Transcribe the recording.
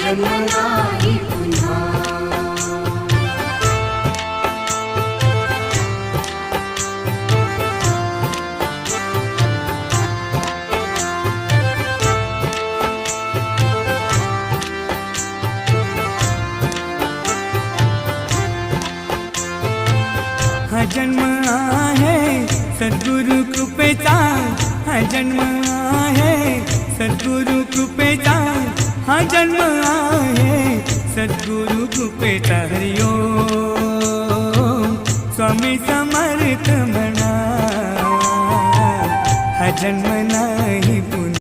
जन्म नाही पुन्हा। हा जन्म आहे सद्गुरु कृपेचा, हा जन्म आहे सद्गुरु कृपेचा, हा जन्म आहे सद्गुरु कृपेचा। हरि ओम स्वामी समर्थ म्हणा, हा जन्म